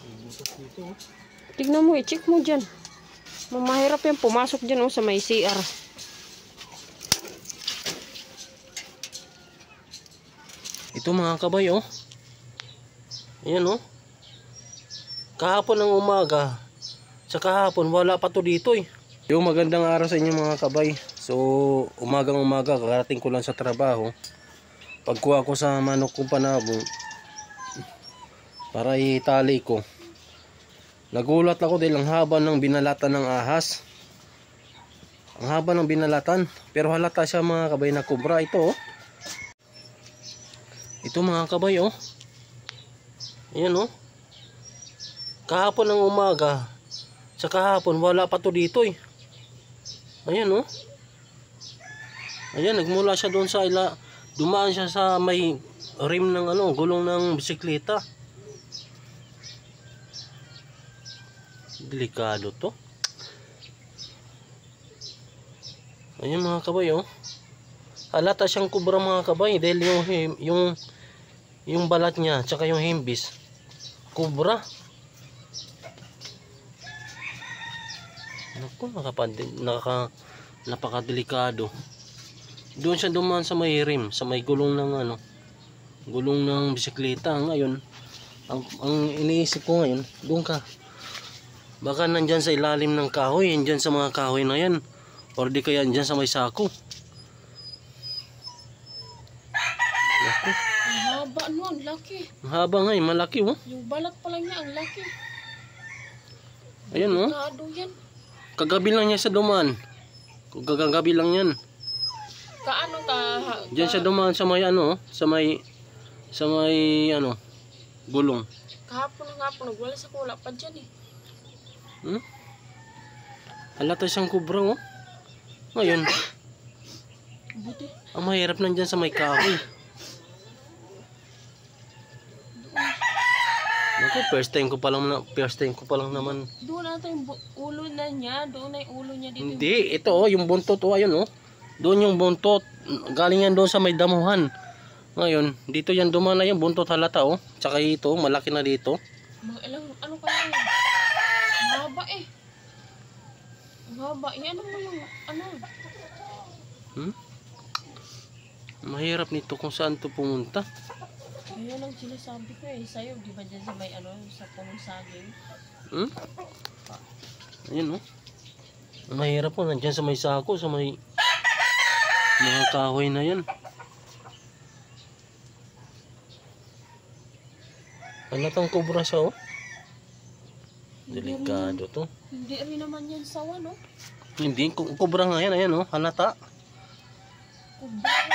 Butas dito. Tignan mo, i-check mo dyan. Mahirap yan pumasok dyan sa may CR. Ito mga kabay Ayan kahapon ng umaga sa kahapon wala pa to dito Yung magandang araw sa inyo mga kabay. So umagang umaga karating ko lang sa trabaho. Pagkuha ko sa manok kong panabo para itali ko, nagulat ako dahil ang haba ng binalatan ng ahas. Ang haba ng binalatan, pero halata siya mga kabay na kubra. Ito ito mga kabay Ayan kahapon ng umaga sa kahapon wala pa to dito Ayan Ayan, nagmula siya doon sa dumaan siya sa may rim ng gulong ng bisikleta. Delikado to. Ayan mga kabay halata siyang kubra mga kabay dahil yung balat niya tsaka yung himbis kubra. Naku, napakadelikado. Doon siya dumaan sa may rim, sa may gulong ng gulong ng bisikleta. Ngayon, ang iniisip ko ngayon, doon ka. Baka nandyan sa ilalim ng kahoy, nandyan sa mga kahoy na yan. Or di kaya nandyan sa may sako. Naku. Ang haba ang laki. Ang haba nga malaki Yung balat pa lang niya, ang laki. Ayan Delikado yan. Kagabi lang niya sa dumaan. Kagabi lang yan. Kaano ka? Diyan siya dumaan sa may sa may gulong. Kahapon nagwala sa kula pa dyan Halata siyang kubra Ngayon, buti. ang mahirap nandyan sa may kahoy. Naku, first time ko pa lang naman. Doon natin yung ulo na niya, doon na yung ulo niya dito. Hindi, ito yung buntot ayun Doon yung buntot, galing yan doon sa may damuhan. Ngayon, dito yan dumaan na yung buntot halata Tsaka ito, malaki na dito. Mga ilang, kaya yan? Mahaba Mahaba, ano mo yung, Mahirap nito kung saan to pumunta. Ayan ang sinasabi ko sa'yo, di ba dyan sa may sa punong saging? Ayan mahirap nandyan sa may sako, sa may mga kahoy na yan. Halatang kubra siya Delikado to. Hindi rin naman yan sawa Hindi, kubra nga yan, ayan halata. Kubra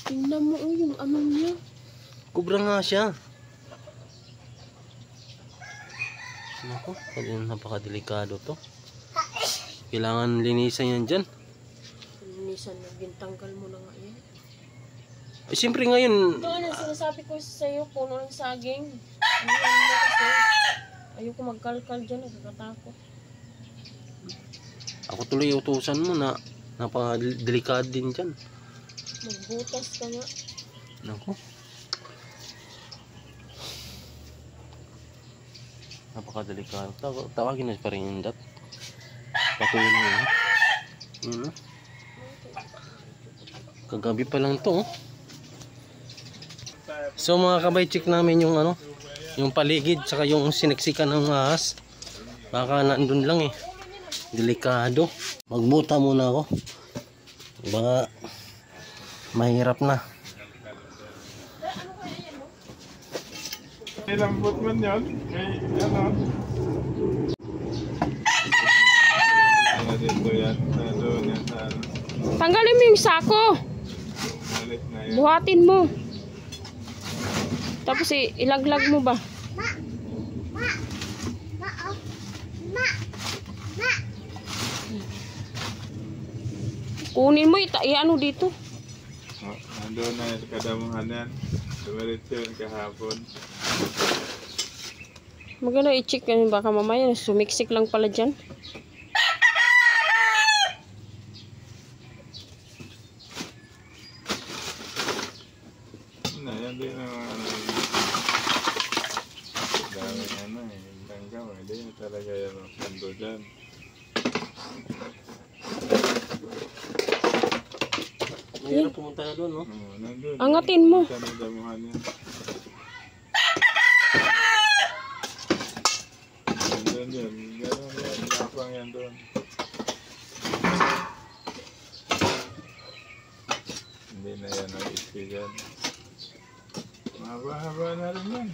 tingnan mo yung niya. Kubra nga siya. Naku, napakadelikado to. Kailangan linisan yan dyan. Linisan na, bintanggal mo na nga yan. Siyempre ngayon. Doon ang sinasabi ko sa'yo, puno ng saging. Ano mo kasi? Ayoko magkalkal dyan, nagkakatakot. Ako tuloy utusan mo na napakadelikado din dyan. Magbutas ka nga. Naku. Napakadelikado. Tawagin na pa rin yung dat. Patuloy mo Kagabi pa lang to So mga kabay, check namin yung yung paligid saka yung siniksikan ng ahas. Baka nandun lang Delikado. Magbuta muna ako. Baka mahirap na. May lambot man yun. May dito yan. Doon yan sa Tanggalin mo yung sako. Malit na yan. Buhatin mo. Tapos ilaglag mo ba? Kunin mo ano dito. Nandun na yung kadamuhan yan. Dumalit yun kahapon. Maganda i-check baka mamaya sumiksik lang pala dyan. Yan din ang dami talaga yan ang sando dyan. Mahirap pumunta na doon, no? Oo, nandun. Angatin mo. Sa may damuhan yan. Nandun yun. Ganun yan. Lapang yan doon. Hindi na yan ang iski dyan. Mahaba-haba na rin yan.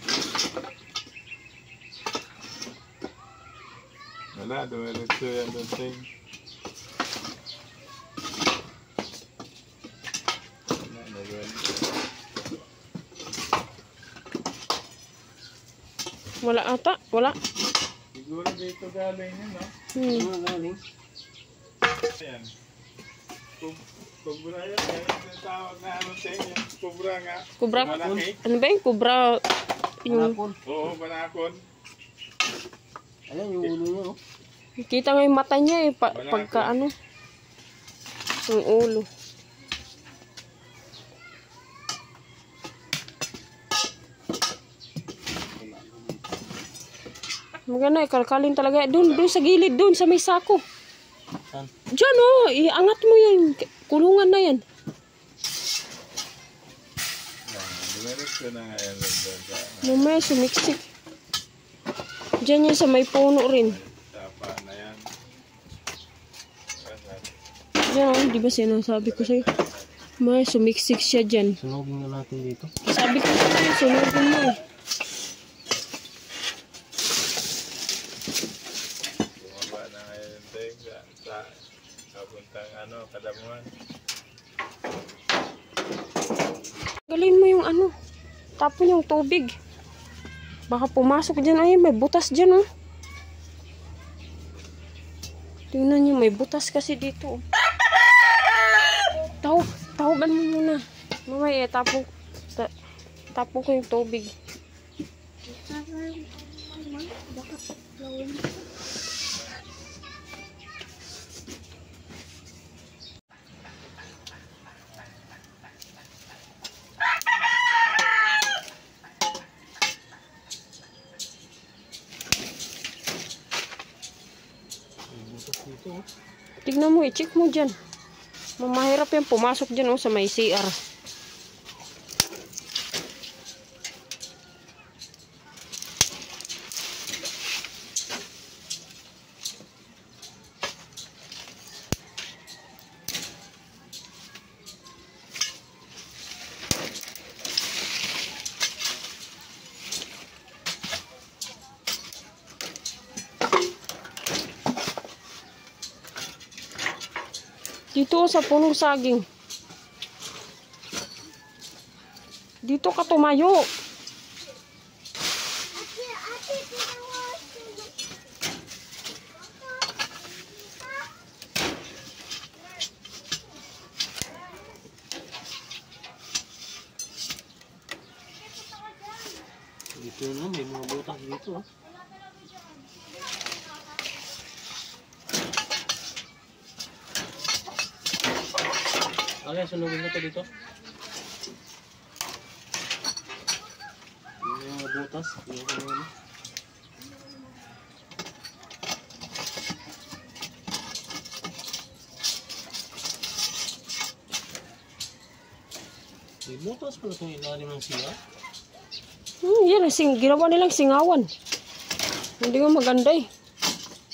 Wala, dumiretso yan doon ting. Wala na doon. Wala ata, wala. Siguro dito galing yun, no? Ano galing? Ayan. Kubra yan. Yan yung tawag na ano ting. Yung kubra nga. Kubra? Malaki. Ano ba yung kubra? Yung, Panakon. Oo, banakon. Ayan, yung ulo niya, no? kita nga yung mata niya eh, pagka ano. Yung ulo. Maganda, ikalkalin talaga. Doon sa gilid, doon sa may sako. Saan? Diyan oh, iangat mo yan. Kulungan na yan. Dumiretso na nga yan doon sa Mamaya sumiksik. Diyan yan sa may puno rin. tapa na yan. Diyan oh, di ba sinasabi ko sa'yo? Mamaya sumiksik siya dyan. Sunugin na natin dito. Sabi ko sa'yo, sunugin mo eh. Bumaba na ngayon ting sa kapuntang ano, Kadamuhan. Galin mo yung ano. Tapon yung tubig. Baka pumasok dyan. Ay, may butas dyan oh. Tingnan nyo, may butas kasi dito. Tahuban mo muna. Mamaya, tapon ko yung tubig. Dito, oh. Tignan mo, i-check mo dyan. Mamahirap yan pumasok dyan oh, sa may CR. Dito sa punong saging. Dito ka tumayo. Dito na, may mga butas dito, oh. Okay, sunugin na to dito. Yung mga butas, yung ano. May butas pala itong ilalim ng siya. Yan, ginawa nilang singawan. Hindi nga maganda eh.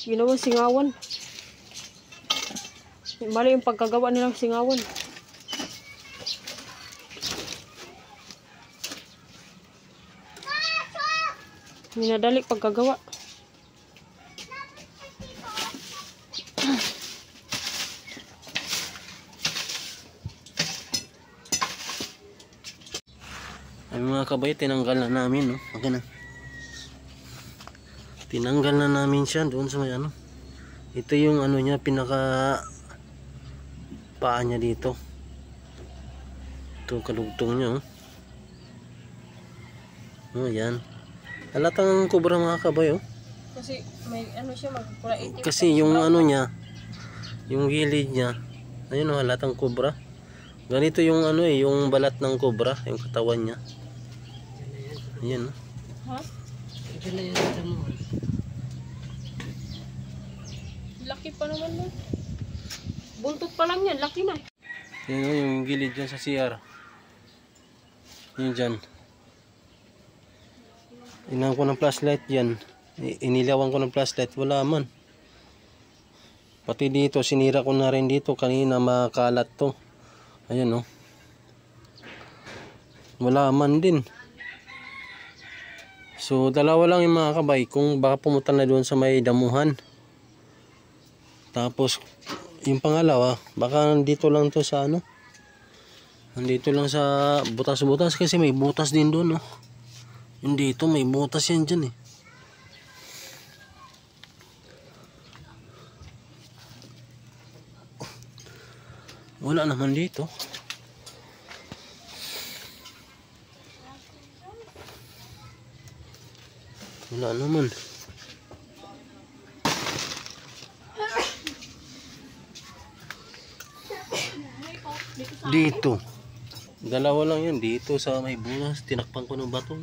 Ginawa singawan. Bali yung pagkagawa nilang singawan. Minadali pagkagawa. Ay mga kabay, tinanggal na namin, no? Okay na. Tinanggal na namin siya doon sa may ano. Ito yung ano niya, pinaka paa niya dito. Ito kalugtong niya, oh. Oh, yan. Halatang kubra mga kabay, oh. Kasi may ano siya, magpula itim. Kasi yung ano niya, yung gilid niya, ayun, oh, halatang kubra. Ganito yung ano eh, yung balat ng kubra, yung katawan niya. Ayan, oh. Ha? laki pa naman mo. Buntot pa lang yan, laki na. Yan o, yung gilid dyan sa CR. Yun dyan. Inahan ko ng flashlight dyan. Inilawan ko ng flashlight, wala man. Pati dito, sinira ko na rin dito. Kanina makalat to. Ayan o. Wala man din. So, dalawa lang yung mga kabay. Kung baka pumunta na doon sa may damuhan. Tapos, yung pangalawa, baka nandito lang to sa ano. Nandito lang sa butas-butas kasi may butas din doon, no. Yung dito, may butas yan dyan, eh. Wala naman dito. Wala naman. Dito. Dalawa lang yan. Dito sa may butas. Tinakpan ko ng bato.